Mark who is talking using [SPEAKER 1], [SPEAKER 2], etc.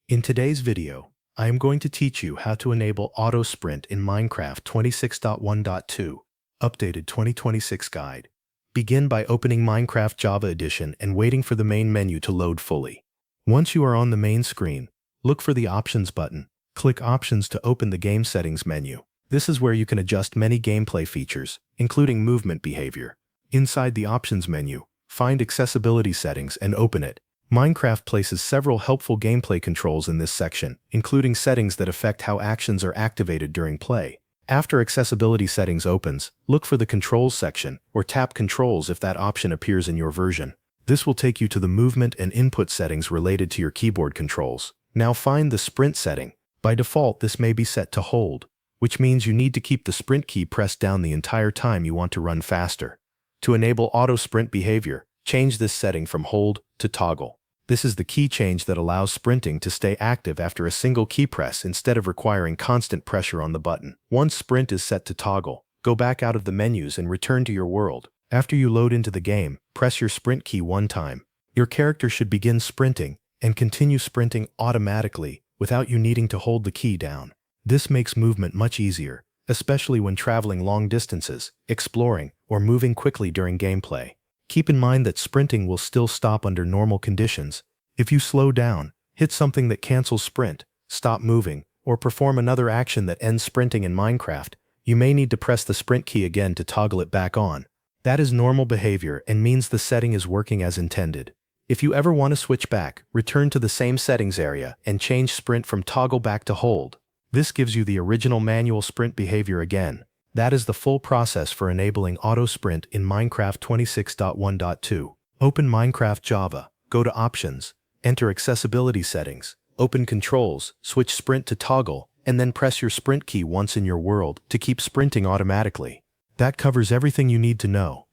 [SPEAKER 1] In today's video, I am going to teach you how to enable auto sprint in Minecraft 26.1.2, updated 2026 guide. Begin by opening Minecraft Java Edition and waiting for the main menu to load fully. Once you are on the main screen, look for the Options button. Click Options to open the Game Settings menu. This is where you can adjust many gameplay features, including movement behavior. Inside the Options menu, find Accessibility Settings and open it. Minecraft places several helpful gameplay controls in this section, including settings that affect how actions are activated during play. After Accessibility Settings opens, look for the Controls section, or tap Controls if that option appears in your version. This will take you to the movement and input settings related to your keyboard controls. Now find the Sprint setting. By default, this may be set to Hold, which means you need to keep the Sprint key pressed down the entire time you want to run faster. To enable auto sprint behavior, change this setting from Hold to Toggle. This is the key change that allows sprinting to stay active after a single key press instead of requiring constant pressure on the button. Once sprint is set to toggle, go back out of the menus and return to your world. After you load into the game, press your sprint key one time. Your character should begin sprinting and continue sprinting automatically without you needing to hold the key down. This makes movement much easier, especially when traveling long distances, exploring, or moving quickly during gameplay. Keep in mind that sprinting will still stop under normal conditions. If you slow down, hit something that cancels sprint, stop moving, or perform another action that ends sprinting in Minecraft, you may need to press the sprint key again to toggle it back on. That is normal behavior and means the setting is working as intended. If you ever want to switch back, return to the same settings area and change sprint from toggle back to hold. This gives you the original manual sprint behavior again. That is the full process for enabling auto sprint in Minecraft 26.1.2. Open Minecraft Java, go to Options, enter Accessibility Settings, open Controls, switch Sprint to Toggle, and then press your sprint key once in your world to keep sprinting automatically. That covers everything you need to know.